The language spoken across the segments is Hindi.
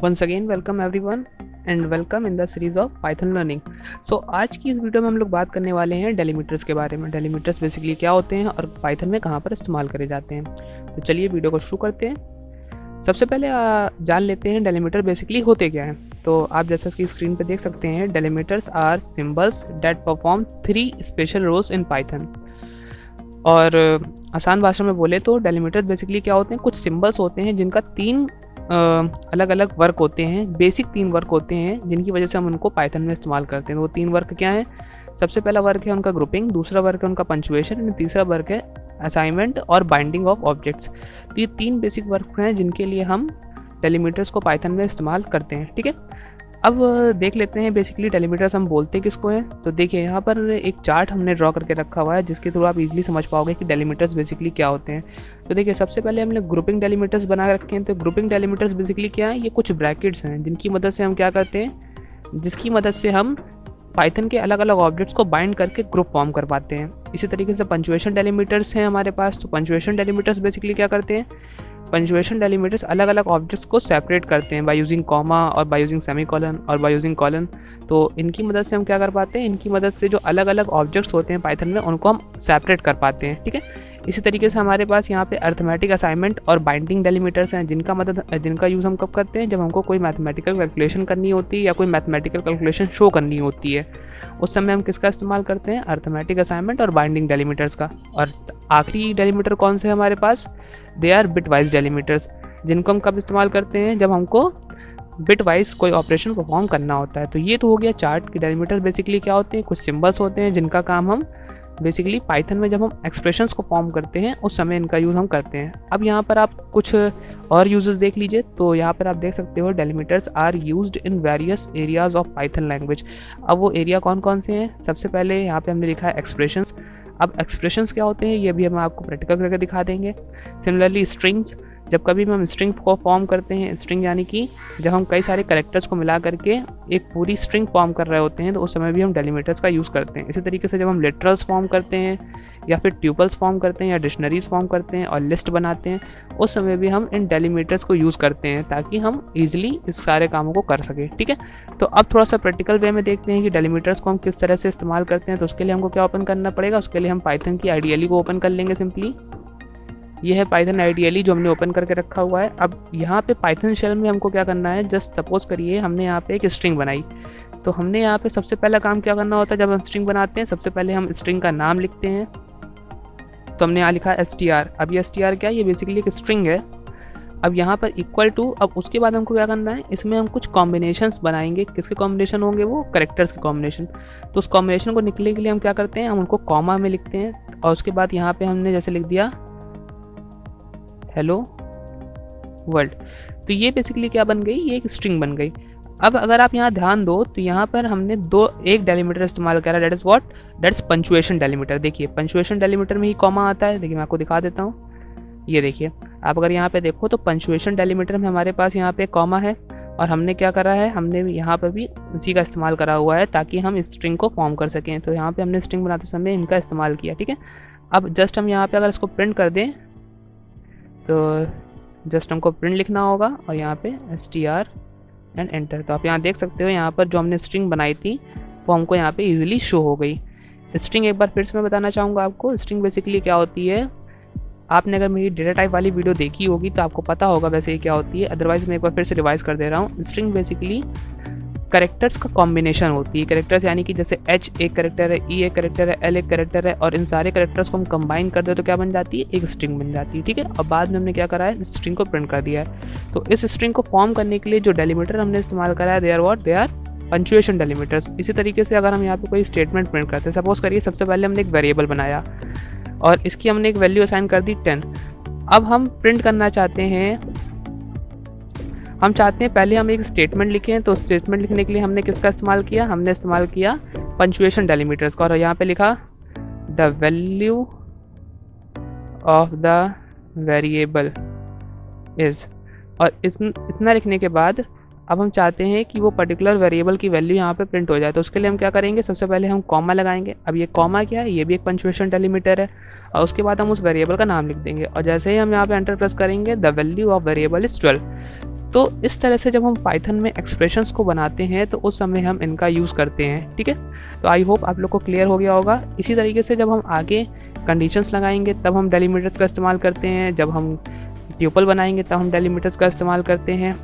Once again welcome everyone and welcome in the series of Python learning. So आज की इस वीडियो में हम लोग बात करने वाले हैं डेलीमीटर्स के बारे में। डेलीमीटर्स बेसिकली क्या होते हैं और पाइथन में कहाँ पर इस्तेमाल करे जाते हैं। तो चलिए वीडियो को शुरू करते हैं। सबसे पहले जान लेते हैं डेलीमीटर बेसिकली होते क्या हैं। तो आप जैसा कि स्क्रीन पर देख सकते हैं, delimiters are symbols that perform 3 special roles in Python. और आसान भाषा में बोले तो डेलीमीटर्स बेसिकली क्या होते हैं, कुछ सिम्बल्स होते हैं जिनका 3 अलग अलग वर्क होते हैं, बेसिक 3 वर्क होते हैं जिनकी वजह से हम उनको पाइथन में इस्तेमाल करते हैं। तो वो 3 वर्क क्या हैं? सबसे पहला वर्क है उनका ग्रुपिंग, दूसरा वर्क है उनका पंक्चुएशन एंड तीसरा वर्क है असाइनमेंट और बाइंडिंग ऑफ ऑब्जेक्ट्स। तो ये 3 बेसिक वर्क हैं जिनके लिए हम डेलीमीटर्स को पाइथन में इस्तेमाल करते हैं। ठीक है, अब देख लेते हैं बेसिकली डेलीमीटर्स हम बोलते किसको हैं। तो देखिए यहाँ पर एक चार्ट हमने ड्रॉ करके रखा हुआ है जिसके थ्रू आप इजीली समझ पाओगे कि डेलीमीटर्स बेसिकली क्या होते हैं। तो देखिए सबसे पहले हमने ग्रुपिंग डेलीमीटर्स बना रखे हैं। तो ग्रुपिंग डेलीमीटर्स बेसिकली क्या है, ये कुछ ब्रैकेट्स हैं जिनकी मदद से हम क्या करते हैं, जिसकी मदद से हम पाइथन के अलग अलग ऑब्जेक्ट्स को बाइंड करके ग्रुप फॉर्म कर पाते हैं। इसी तरीके से पंक्चुएशन डेलीमीटर्स हैं हमारे पास। तो पंक्चुएशन डेलीमीटर्स बेसिकली क्या करते हैं, पंक्चुएशन डेलीमीटर्स अलग अलग ऑब्जेक्ट्स को सेपरेट करते हैं बाय यूजिंग कॉमा और बाय यूजिंग सेमीकोलन और बाय यूजिंग कॉलन। तो इनकी मदद से हम क्या कर पाते हैं, इनकी मदद से जो अलग अलग ऑब्जेक्ट्स होते हैं पाइथन में उनको हम सेपरेट कर पाते हैं। ठीक है, इसी तरीके से हमारे पास यहाँ पे अर्थमेटिक असाइनमेंट और बाइंडिंग डेलीमीटर्स हैं जिनका यूज़ हम कब करते हैं, जब हमको कोई मैथमेटिकल कैलकुलेशन करनी होती है या कोई मैथमेटिकल कैलकुलेशन शो करनी होती है। उस समय हम किसका इस्तेमाल करते हैं, अर्थमेटिक असाइनमेंट और बाइंडिंग डेलीमीटर्स का। और आखिरी डेलीमीटर कौन से हमारे पास, दे आर बिट वाइज डेलीमीटर्स, जिनको हम कब इस्तेमाल करते हैं, जब हमको बिट वाइज कोई ऑपरेशन परफॉर्म करना होता है। तो ये तो हो गया चार्ट की डेलीमीटर बेसिकली क्या होते हैं, कुछ सिंबल्स होते हैं जिनका काम हम बेसिकली पाइथन में जब हम एक्सप्रेशंस को फॉर्म करते हैं उस समय इनका यूज़ हम करते हैं। अब यहाँ पर आप कुछ और यूजेस देख लीजिए। तो यहाँ पर आप देख सकते हो delimiters are used in various areas of Python language. अब वो एरिया कौन कौन से हैं, सबसे पहले यहाँ पे हमने लिखा है एक्सप्रेशंस। अब एक्सप्रेशंस क्या होते हैं ये भी हम आपको प्रैक्टिकल करके दिखा देंगे। सिमिलरली स्ट्रिंग्स, जब कभी भी हम स्ट्रिंग को फॉर्म करते हैं, स्ट्रिंग यानी कि जब हम कई सारे कैरेक्टर्स को मिला करके एक पूरी स्ट्रिंग फॉर्म कर रहे होते हैं तो उस समय भी हम डेलीमीटर्स का यूज़ करते हैं। इसी तरीके से जब हम लिटरल्स फॉर्म करते हैं या फिर ट्यूपल्स फॉर्म करते हैं या डिक्शनरीज फॉर्म करते हैं और लिस्ट बनाते हैं, उस समय भी हम इन डेलीमीटर्स को यूज़ करते हैं ताकि हम ईजिली इस सारे कामों को कर सकें। ठीक है, तो अब थोड़ा सा प्रैक्टिकल वे में देखते हैं कि डेलीमीटर्स को हम किस तरह से इस्तेमाल करते हैं। तो उसके लिए हमको क्या ओपन करना पड़ेगा, उसके लिए हम पाइथन की आईडीएलई को ओपन कर लेंगे सिंपली। ये है पाइथन आईडीएलई जो हमने ओपन करके रखा हुआ है। अब यहाँ पे पाइथन शेल में हमको क्या करना है, जस्ट सपोज करिए हमने यहाँ पे एक स्ट्रिंग बनाई। तो हमने यहाँ पे सबसे पहला काम क्या करना होता है, जब हम स्ट्रिंग बनाते हैं सबसे पहले हम स्ट्रिंग का नाम लिखते हैं। तो हमने यहाँ लिखा str। अब ये str क्या है, ये बेसिकली एक स्ट्रिंग है। अब यहाँ पर इक्वल टू, अब उसके बाद हमको क्या करना है, इसमें हम कुछ कॉम्बिनेशंस बनाएंगे। किसके कॉम्बिनेशन होंगे, वो कैरेक्टर्स के कॉम्बिनेशन। तो उस कॉम्बिनेशन को निकलने के लिए हम क्या करते हैं, हम उनको कॉमा में लिखते हैं और उसके बाद यहाँ पे हमने जैसे लिख दिया हेलो वर्ल्ड। तो ये बेसिकली क्या बन गई, ये एक स्ट्रिंग बन गई। अब अगर आप यहाँ ध्यान दो तो यहाँ पर हमने एक डेलीमीटर इस्तेमाल करा, that is what, that's punctuation delimiter. देखिए पंक्चुएशन डेलीमीटर में ही कॉमा आता है। देखिए मैं आपको दिखा देता हूँ, ये देखिए आप अगर यहाँ पे देखो तो पंक्चुएशन डेलीमीटर में हमारे पास यहाँ पे कॉमा है और हमने क्या करा है, हमने यहाँ पर भी उसी का इस्तेमाल करा हुआ है ताकि हम इस स्ट्रिंग को फॉर्म कर सकें। तो यहाँ पे हमने स्ट्रिंग बनाते समय इनका इस्तेमाल किया। ठीक है, अब जस्ट हम यहाँ पे अगर इसको प्रिंट कर दें तो जस्ट हमको प्रिंट लिखना होगा और यहाँ पे str एंड एंटर। तो आप यहाँ देख सकते हो यहाँ पर जो हमने स्ट्रिंग बनाई थी वो हमको यहाँ पे इजीली शो हो गई। स्ट्रिंग एक बार फिर से मैं बताना चाहूँगा आपको, स्ट्रिंग बेसिकली क्या होती है। आपने अगर मेरी डेटा टाइप वाली वीडियो देखी होगी तो आपको पता होगा वैसे ये क्या होती है, अदरवाइज मैं एक बार फिर से रिवाइज कर दे रहा हूँ। स्ट्रिंग बेसिकली कैरेक्टर्स का कॉम्बिनेशन होती है। कैरेक्टर्स यानी कि जैसे H एक कैरेक्टर है, E एक कैरेक्टर है, L एक कैरेक्टर है और इन सारे कैरेक्टर्स को हम कंबाइन कर दे तो क्या बन जाती है, एक स्ट्रिंग बन जाती है। ठीक है, और बाद में हमने क्या करा है, स्ट्रिंग को प्रिंट कर दिया है। तो इस स्ट्रिंग को फॉर्म करने के लिए जो डेलीमीटर हमने इस्तेमाल करा है, they are what, they are punctuation delimiters. इसी तरीके से अगर हम यहाँ पे कोई स्टेटमेंट प्रिंट करते हैं, सपोज करिए सबसे पहले हमने एक वेरिएबल बनाया और इसकी हमने एक वैल्यू असाइन कर दी 10। अब हम प्रिंट करना चाहते हैं, हम चाहते हैं पहले हम एक स्टेटमेंट लिखें। तो स्टेटमेंट लिखने के लिए हमने किसका इस्तेमाल किया, हमने इस्तेमाल किया पंक्चुएशन डेलीमीटर्स का। और यहाँ पे लिखा the value of the variable is, और इतना लिखने के बाद अब हम चाहते हैं कि वो पर्टिकुलर वेरिएबल की वैल्यू यहाँ पे प्रिंट हो जाए। तो उसके लिए हम क्या करेंगे, सबसे पहले हम कॉमा लगाएंगे। अब ये कॉमा क्या है, ये भी एक पंक्चुएशन डेलीमीटर है। और उसके बाद हम उस वेरिएबल का नाम लिख देंगे और जैसे ही हम यहाँ पे एंटर प्रेस करेंगे, the value of variable is 12। तो इस तरह से जब हम पाइथन में एक्सप्रेशंस को बनाते हैं तो उस समय हम इनका यूज़ करते हैं, ठीक है। तो आई होप आप लोग को क्लियर हो गया होगा। इसी तरीके से जब हम आगे कंडीशंस लगाएंगे तब हम डेलीमीटर्स का इस्तेमाल करते हैं, जब हम ट्यूपल बनाएंगे तब हम डेलीमीटर्स का इस्तेमाल करते हैं।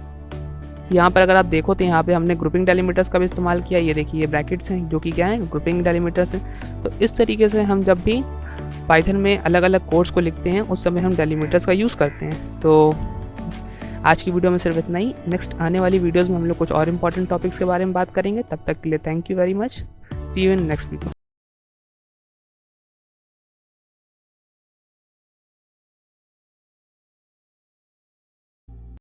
यहाँ पर अगर आप देखो तो यहाँ पे हमने ग्रुपिंग डेलीमीटर्स का भी इस्तेमाल किया। ये देखिए ये ब्रैकेट्स हैं जो कि क्या है, ग्रुपिंग डेलीमीटर्स हैं। तो इस तरीके से हम जब भी पाइथन में अलग अलग कोड्स को लिखते हैं उस समय हम डेलीमीटर्स का यूज़ करते हैं। तो आज की वीडियो में सिर्फ इतना ही। नेक्स्ट आने वाली वीडियोज़ में हम लोग कुछ और इंपॉर्टेंट टॉपिक्स के बारे में बात करेंगे। तब तक के लिए thank you very much. See you in next video.